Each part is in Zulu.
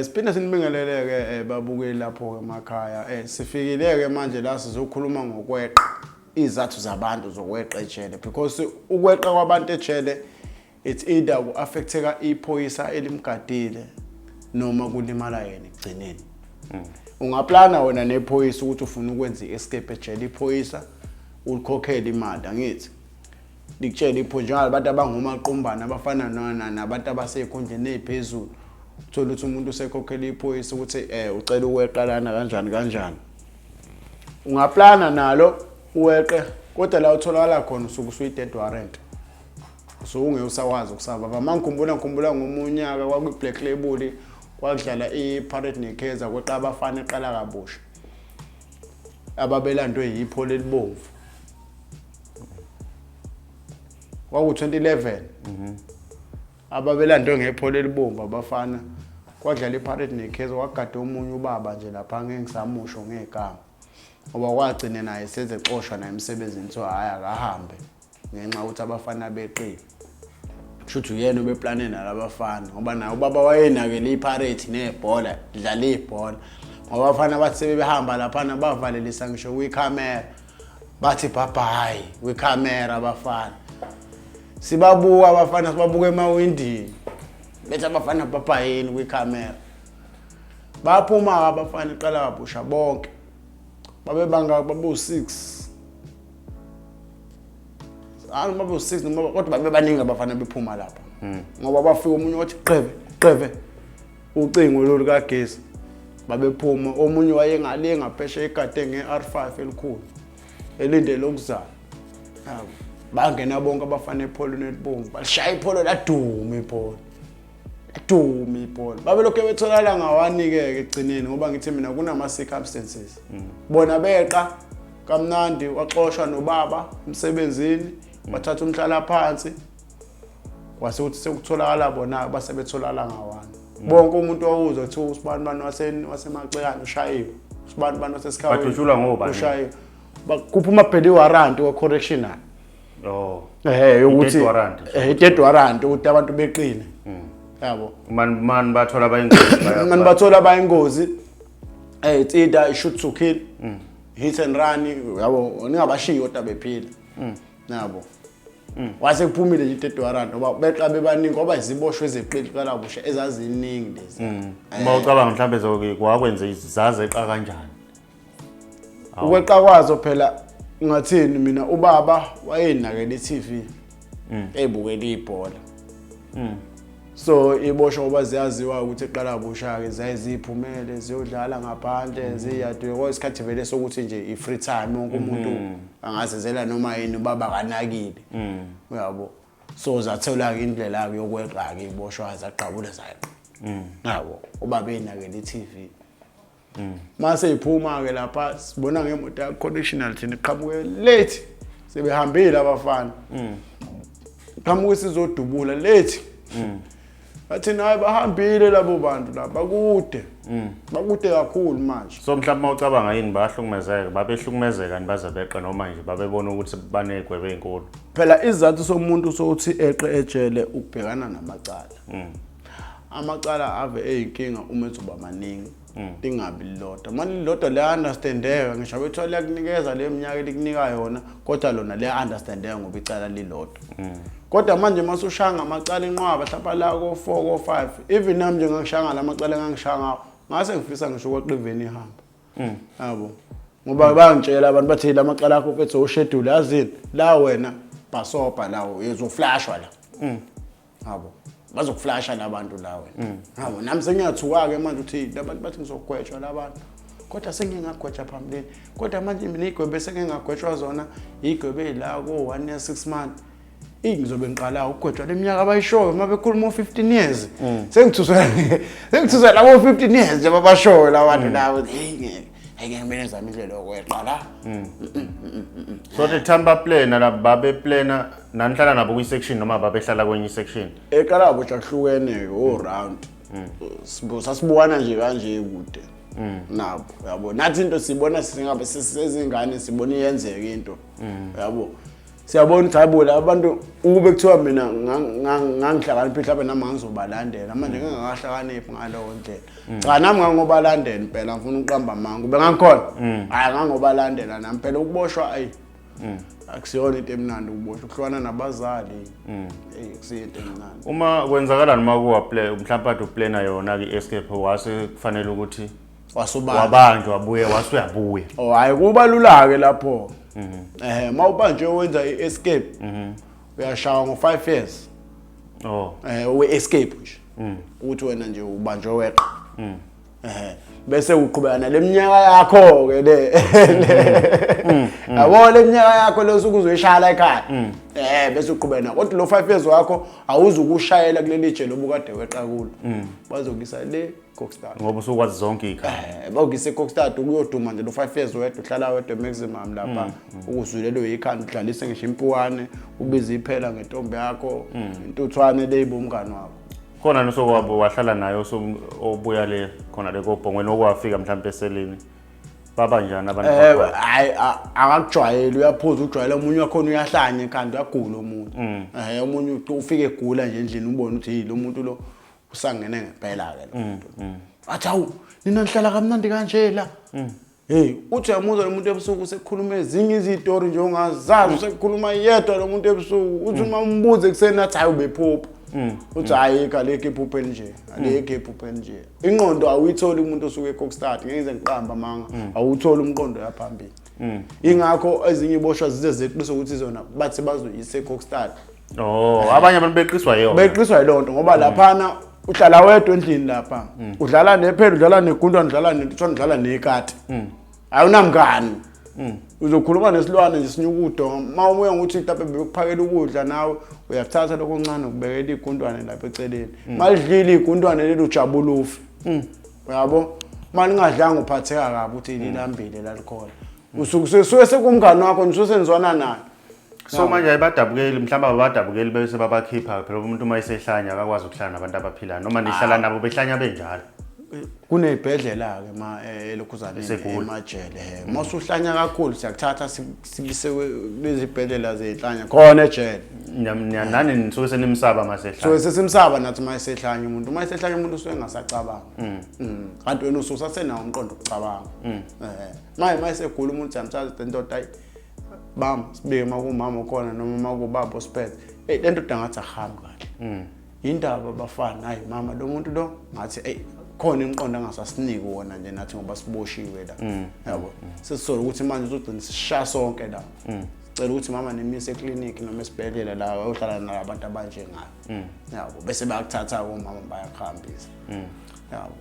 Siphinde sinibingelele-ke babukeli lapho emakhaya. Sifikile-ke manje la sizokhuluma ngokweqa izathu zabantu zokweqa ejele because ukweqa kwabantu ejele it's either ku-affecteka iphoyisa elimgadile noma kulimala yena ekugcineni. Ungaplana wena nephoyisa ukuthi ufuna ukwenza i-escape ejele iphoyisa ulikhokhele imali angithi. Likutshela iphoyisa abantu abangomaqombana abafana nabantu abasey'khundleni ey'phezulu. Uthola ukuthi umuntu usekhokhela iphoyisa ukuthi ucela ukweqa lana kanjani. Ungaplana nalo uweqe kodwa la utholakala khona usuke usuyi-dead warrant. So ungeke usakwazi ukusava. Ngikhumbula ngomunyaka kwakuyi-Black Label kwakudlala i-Parade neKaizer kweqa abafana eqala kabusha. Ababelandwe yipholo elibomvu. Kwaku-2011. Ababelandwe ngepholo elibomvu abafana kwadlala i-Parade neKaizer kwagade omunye ubaba nje lapha ngeke ngisamusho ngegama. Ngoba kwagcina naye sezexoshwa naye emsebenzini so hayi akahambe ngenxa ukuthi abafana beqile. Kushuthi uyena obeplane nalabafana ngoba naye ubaba wayenakele iParade nebhola dlala ibhola. Ngoba abafana bathi sebehamba lapha bavalelisa ngisho kwicamera bathi bye kwicamera abafana. Sibabuka abafana sibabuka emawindini. Bethu abafana bapayini kwicamera. Baphuma abafana iqala kabusha bonke. Babebanga babu-6. Babu-6 noma kodwa babebaningi abafana bephuma lapha. Ngoba bafika umunye wathi qheve ucingo lolu kagesi. Babephuma omunye wayengale ngapheshe egade nge-R5 elikhulu. Elindele ukuzala. Bangena bonke abafana epholweni elibomvu. Bashaya ipholo laduma ipholo. Babelokhu betholakala ngawani-ke egcineni ngoba ngithi mina kunama-circumstances. Bona beqa kamnandi waxoshwa nobaba emsebenzini wathatha umhlala phansi kwase ukuthi sekutholakala bona basebetholakala ngawani. Bonke umuntu owuzwa kuthiwa usibani wasemacekane ushayiwe. Usibani wasesikhaweni. Badutshulwa ngobani? Ushayiwe. Kuphuma phela i-warrant we-correctional. Ukuthi i-dead warrant ukuthi abantu beqile. Yabo man bathola bayingozi man bathola bayingozi it's either shoot to kill hit and run yabo ningabashiyi kodwa bephila yabo wase kuphumile nje i-dead warrant ngoba beqa bebaningi ngoba iziboshwe ezeqili qala busha ezaziningi lezi uma ucabanga mhlambe zokwakwenza izaze eqa kanjani ukweqa kwazo phela ngathini mina ubaba wayenakela i-TV ebukela ibhola so iboshwa ngoba ziyaziwa ukuthi eqala busha ke zayiziphumele ziyodlala ngaphandle ziyadwe kwesikhathi vele sokuthi nje i-free time wonke umuntu angazenzela noma yini baba kanakile uyabo so zathola ke indlela ke yokweqa ke iboshwa zaqabula zayeqa yabo ubaba enakela i-TV mase iphuma ke lapha sibona ngemoto ya conditional thina iqhamuke late sebehambile abafana iqhamuke sizodubula late bathi naye bahambile labo bantu lapha bakude kakhulu manje. So mhlawumbe mawucabanga yini bahlukumezeka babehlukumezeka baze beqe noma nje babebona ukuthi banegwebe ezinkulu. Phela izathu somuntu sokuthi eqe ejele ukubhekana namacala. Amacala ave eyinkinga uma ethuba maningi. Lingabi lilodwa. Manje lilodwa le understandeka ngisho bethola kunikeza le minyaka elikunika yona kodwa lona le understandeka ngoba icala lilodwa. Kodwa manje masushanga amacala enqwaba hlapha la ko 4 ko 5 even nami nje ngangishanga lamacala ngangishanga ngase ngifisa ngisho kweqa iveni ihamba. Yabo. Ngoba bangitshela abantu bathi lamacala akho fethu uschedule yazini la wena basopa lawo yezoflashwa la. Yabo. Bazokuflasha labantu la wena. Yabo nami sengiyathuka ke manje uthi labantu bathi ngizogwetshwa labantu. Kodwa sengingagwetshwa phambilini. Kodwa manje mina igwebe sengingagwetshwa zona igwebe la ko 1 year 6 months. Ngizobe ngiqala ukugwetshwa leminyaka abayishoyo mabekhuluma 15 years. Sengithuswa labo 15 years nje babashoyo labantu lawo. Ngeke ngimene zami indlela yokweqa la. So the Tampa plana la babe plana nanihlala nabo kwi-section noma babehlala kwenye section. Eqala busha hlukene o round. Sasibukana nje kanje kude. Nabo yabo nathi into sibona singabe sisezingane sibona iyenzeka into. Yabo siyabona ukuthi hayibo la abantu ukube kuthiwa mina ngangihlakaniphi mhlawumbe nami ngizobalandela manje ngingakahlakaniphi ngalowo ndlela cha nami ngangobalandela impela ngifuna uqamba amanga ube ngangikhona hayi ngangobalandela nami phela ukuboshwa ayi akusiyona into emnandi ukuboshwa ukuhlwana nabazali kusiyinto emnandi uma kwenzakala noma kuwa play mhlawumbe ade uplana yona ke escape wase kufanele ukuthi wabanjwa wabuye wasuyabuya hayi kuba lula ke lapho mawubanjwe wenza i-escape uyashawa ngo5 years we-escape nje ukuthi wena nje ubanjwe weqa bese uqhubeka naleminyaka yakho ke le yabo leminyaka yakho lesuku uzoyishaya ekhaya bese uqhubeka kodwa lo 5 years wakho awuzukushayela kuleli je lobukade weqa kulo bazokisa le Kokstad ngoba usukwazi zonke ikhaya bawugise Kokstad ukuyoduma nje lo 5 years wedwa uhlala wedwa maximum lapha ukuzulelo yikhanda udlalise ngisho impuwane ubiza iphela ngentombi yakho intuthwane leyibo umngani wakho khona nosokwabo wahlala nayo obuya le khona le kobhongweni okwafika mhlawumbe eseleni baba njani abantu hayi akakujwayeli uyaphuza ujwayela umunye wakhona uyahlanya ekhanda uyagula umuntu umunye ufike egula nje endlini ubone ukuthi lo muntu lo usangene ngempela ke lo muntu athi awu nina nihlala kamnandi kanje la uthi yamuza lo muntu ebusuku sekukhuluma ezinye izitori nje ongazazi sekukhuluma yedwa lo muntu ebusuku uthi uma umbuze kuseni athi hayi ubephupha uthi hayi kaleke ephupheni nje aleke ephupheni nje ingqondo awuyitholi umuntu osuke eKokstad ngeke ngize ngiqamba manga awutholi umqondo yaphambili ingakho ezinye iboshwa zize zeqisa ukuthi zona bathi bazoyise eKokstad abanye abantu beqiswa yona beqiswa yilonto ngoba laphana uhlala wedwa endlini lapha udlala nephela udlala negundwane udlala nentuthu udlala nekati awunamngani uzokhuluma nesilwane nje sinyukudo mawubuya ngokuthi mhlawumbe bekuphakela ukudla nawe uyathatha lokho oncane ukubekela igundwane lapha eceleni malidlile igundwane leli ujabulufi uyabo malingadlanga uphatheka kabi uthi lilambile lalikhona usuke sekumngani wakho nisusenzwana naye so manje ayibadabukeli mhlamba abadabukeli bese babakhipha phela umuntu uma esehlanya akakwazi ukuhlala nabantu abaphilayo noma nihlala nabo behlanya benjalo kunezibhedlela ke elokhuzana emajele masuhlanya kakhulu siyakuthatha sibise lezibhedlela zehlanya khona ejele nani nisuke senimsaba masehlanya so sesimsaba nathi mayisehlanya umuntu mayisehlanya umuntu usuke engasacabanga kanti wena ususasenawo umqondo ukucabanga mayisegula umuntu yamthatha indoda ayi bam sibike makumama ukhona noma makubaba osiphethe lento dangathi ahambe kahle indaba bafana hayi mama lo muntu lo ngathi khona imqondo angasasiniki wona nje nathi ngoba siboshiwe la yabo sesisola ukuthi manje uzogcina sishaya sonke la sicela ukuthi mama nemise eclinic noma esibhedlela la uhlala nabantu abanje ngayo yabo bese bayakuthatha omama bayakhambisa yabo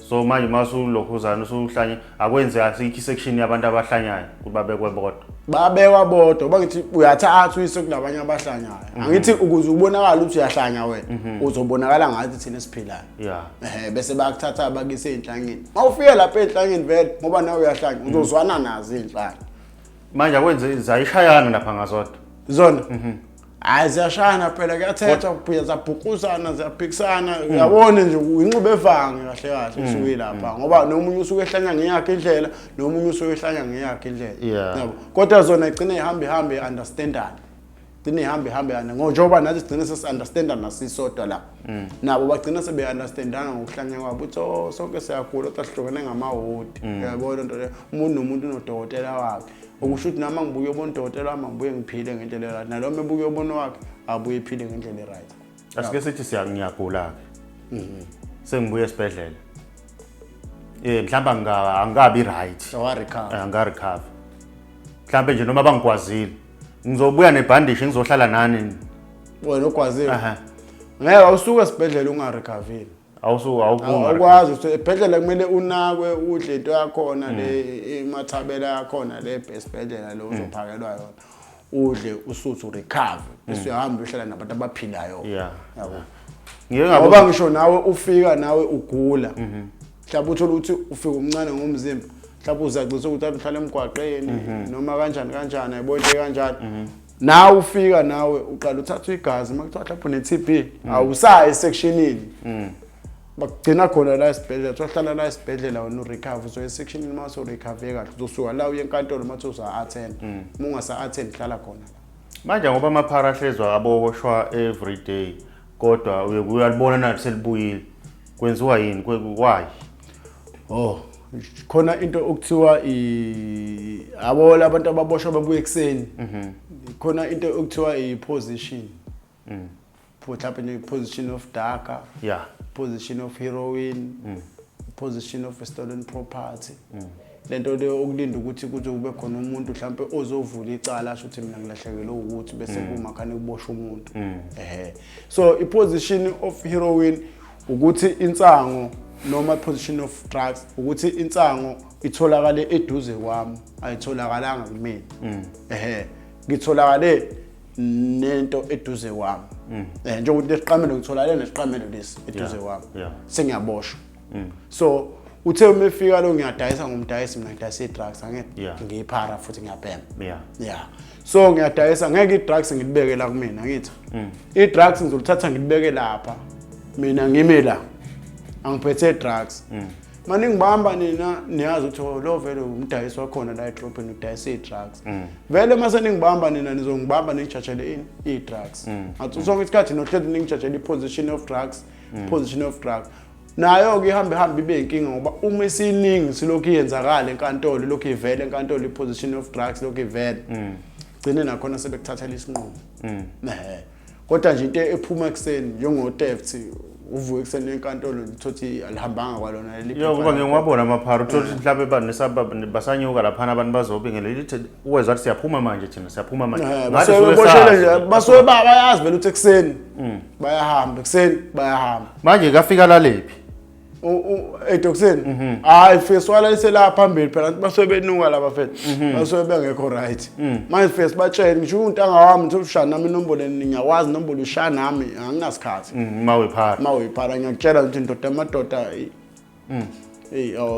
so manje masulokhuzana usuhlanye akwenze asikho section yabantu abahlanyayo kuba bekwe bodwa babekwa bodwa bangithi uyathatha uyise kulabanye abahlanyayo angithi ukuze ubonakala ukuthi uyahlanya wena uzobonakala ngathi thina siphilayo bese bayakuthatha bakise enhlangeni mawufika lapha enhlangeni vele ngoba nawe uyahlanya uzozwana nazo inhlanga manje akwenze zayishayana lapha ngazodwa zona hayi ziyashana phela kuyathetha kuphila zabhukusana ziyaphikisana uyabona nje inxube evange kahle kahle usuke lapha ngoba nomunye usuke ehlanya ngiyakhe indlela nomunye usuke ehlanya ngiyakhe indlela yabo kodwa zona igcine ihambe understandana igcine ihambe ngoba nathi sigcine sesi-understandana nasisodwa la nabo bagcina sebe-understandana ngokuhlanya kwabo uthi sonke siyagula kodwa sihlukene ngamahodi uyabona nto leyo umuntu nomuntu unodokotela wakhe okusho ukuthi nami ngibuye ubona udokotela wami ngibuye ngiphile ngendlela right naloma ebuye ubona wakhe abuye ephile ngendlela right asike sithi ngiyagula ke sengibuye esibhedlela mhlamba angabi right angarecover mhlambe nje noma bangikwazile ngizobuya nebhandishi ngizohlala nani wena okwazile ngeke usuke esibhedlela ungarecoveri awukwazi ukuthi ebhedlela kumele unakwe udle into yakhona le imathabela yakhona le esibhedlela lo uzophakelwa yona udle usuthu urecover bese uyahamba uhlala nabantu abaphilayo yabo ngoba ngisho nawe ufika nawe ugula mhlawumbe uthola ukuthi ufika umncane ngomzimba mhlawumbe uzacisa ukuthi uhlala emgwaqeni noma kanjani ayibonke kanjani nawe ufika nawe uqala uthatha igazi makuthiwa mhlawumbe ne-TB awusayi sectionini bakugcina khona la esibhedlela uhlala la esibhedlela wena urecover so sectionini mase urecover kahle uzosuka la uye enkantolo mase uza attend uma ungasa attend hlala khona Manje ngoba amaphara ahlezwa aboshwa every day kodwa uyalibona nathi selibuyile kwenziwa yini why oh khona into okuthiwa abo labantu ababoshwa babuye ekseni khona into okuthiwa position mhlawumbe nje position of darker yeah position of heroin position of stolen property lento leyo okulinda ukuthi kube khona umuntu mhlawumbe ozovula icala asho ukuthi mina ngilahlekelwe ukuthi bese kumakhane kuboshwa umuntu so iposition of heroin ukuthi insango noma position of drugs ukuthi insango itholakale eduze kwami ayitholakalanga kumina ngitholakale nento eduze kwami njengokuthi lesiqamelo ngitholakale nesiqamelo lesi eduze kwami sengiyaboshwa so uthe uma efika lo ngiyadayisa ngomdayisi mina ngidayisa drugs angeke ngiyiphara futhi ngiyabhema so ngiyadayisa ngeke i-drugs ngilibeke la kumina ngithi i-drugs ngizolithatha ngilibeke lapha mina ngime la angiphethe drugs manje ngibamba nina niyazi ukuthi lo vele umdayisi wakhona la edrobheni udayisa i-drugs vele mase ningibamba nina nizongibamba ningijajele ini i-drugs athi sonke isikhathi nohlezi ningijajele i-position of drugs nayo ke ihamba ibe inkinga ngoba uma isiningi silokhu iyenzakala enkantolo lokhu ivele enkantolo i-position of drugs lokhu ivele gcine nakhona sebekuthathela isinqumo kodwa nje into ephuma ekseni njengo theft uvuke ekseni enkantolo lithothi alihambanga kwalona leli kuba ngiyabona amaphara uthothi mhlawumbe banesaba basanyuka lapha abantu bazobingela lithi uwezwa ukuthi siyaphuma manje thina siyaphuma manje ngathi soboshele nje basuke bayazi vele ukuthi ekseni bayahamba ekseni bayahamba manje kafika la lephi edokuseni hayi face wala liselapha phambili phela basuke benuka laba fethu basuke bengekho right manje face batshela ngisho untanga wami uthi ushana nami inombolo ngiyawazi inombolo ushana nami anginasikhathi mawephara ngiyakutshela ukuthi indoda amadoda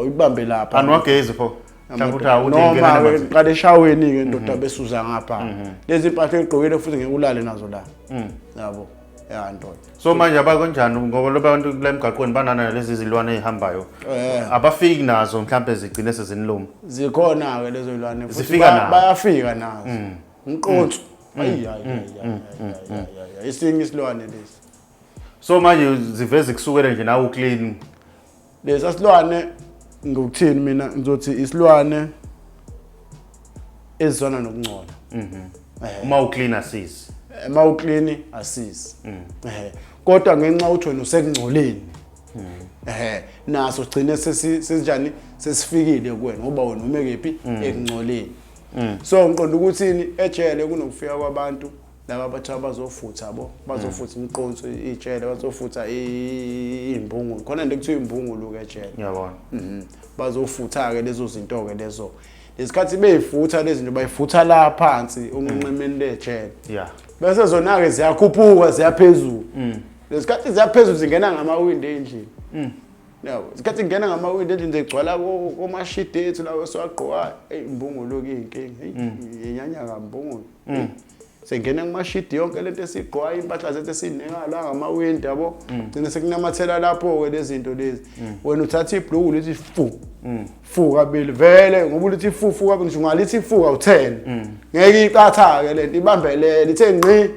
ibambe lapha anwagezi pho mhlawumbe awuthi ngena namanzi qale eshaweni ke indoda besuza ngapha lezi impahla egqokile futhi ngeke ulale nazo la yabo ndoda so manje abakonjani ngoba labantu kule mgaqweni banana lezi zilwane ezihambayo abafiki nazo mhlawumbe zigcine seziniluma zikhona ke lezo zilwane futhi bayafika nazo umqonso isingi isilwane lesi so manje ziveze kusukela nje nawe uclean lesi silwane ngokuthini mina ngizothi isilwane ezizona nokungcola uma uclean asisi uma uclean asisi kodwa ngenxa uthi wena usekungcoleni naso gcine sesinjani sesifikile kuwena ngoba wena umekephi ekungcoleni so ngiqonda ukuthini ejele kunokufika kwabantu laba abathu abazofutha yabo bazofutha imiqonso ijele bazofutha imbungulu khona into ekuthiwa imbungulu ke ejele ngiyabona bazofutha ke lezo zinto ke lezo lesikhathi beyifutha lezi zinto bayifutha la phansi unqemeni lejele bese zona ke ziyakhuphuka ziyaphezulu lesikhathi ziyaphezulu zingena ngamawindi endlini yabo isikhathi ngena ngamawindi endlini zegcwala komashidi ethu lawo esiwagqokayo imbungulu ke inkinga yenyanya kambungulu sengena kumashidi yonke lento esigqoka impahla zethu esinengala ngamawindi yabo gcina sekunamathela lapho ke lezi zinto lezi wena uthatha ibhlungu lithi fu kabili vele ngoba ulithi fu kabili ngisho ngalithi fu ka10 ngeke iqatha ke lento ibambelele ithe ngqi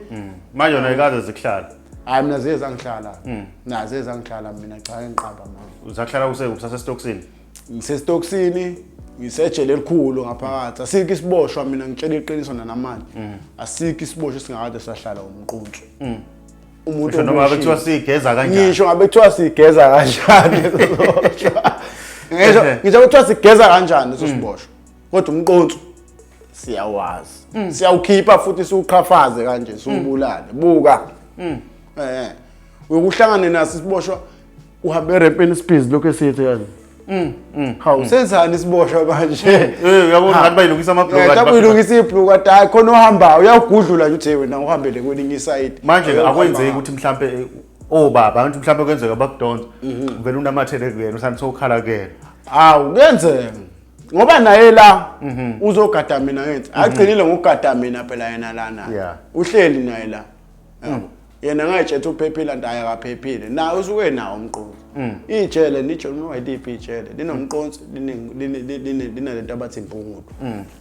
manje yona ikaze zikuhlala hayi mina ziyeza ngihlala nazo ezangihlala mina cha ngiqaba manje uzahlala usase stocksini ngisestocksini ngisejele elikhulu ngaphakathi asikho isiboshwa mina ngitshela iqiniso namanje asikho isiboshwa singakade sahlala umquncu umuntu noma bekuthiwa sigeza kanjani ngisho ngabe kuthiwa sigeza kanjani ngisho kuthiwa sigeza kanjani leso siboshwa kodwa umquncu siyawazi siyawukhipha futhi siuqhafaze kanje siubulale buka ukuhlangana naso isiboshwa uhambe erempeni isiphizi lokho esithi yani hawu senzani isiboshwa manje uyabona ngathi bayilungisa amabhloko kanti bayilungisa ibhloko kanti hayi khona ohamba uyagudlula nje uthi wena uhambele kwelinye iside manje akwenzeki ukuthi mhlambe obaba abantu mhlambe kwenzeka bakudonsa vele unamathele kuyena usani sokhala kuyena hawu kuyenzeka ngoba naye la uzogada mina ngithi agcinile ngokugada mina phela yena lana uhleli naye la yena ngayitshela uphephile nto ayakaphephile nawe usuke nawo umqonsi ijele nijo noma yiliphi ijele linomqonsi linalento abathi impungulo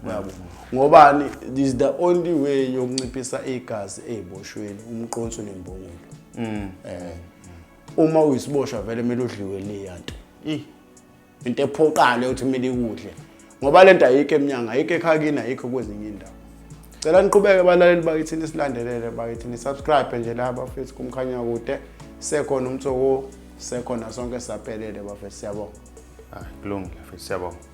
yabo ngobani this is the only way yokunciphisa igazi eziboshweni umqonsi nembungulo uma uyisiboshwa vele kumele udliwe liyanto into ephoqale ukuthi kumele ikudle ngoba lento ayikho eminyanga ayikho ekhakini ayikho kwezinye indawo cela niqhubeke balaleli bakithini silandelele bakithini subscribe nje laba futhi kumkhanya kude sekhona umthoko sekhona sonke saphelele bafethu siyabonga kulungile futhi siyabonga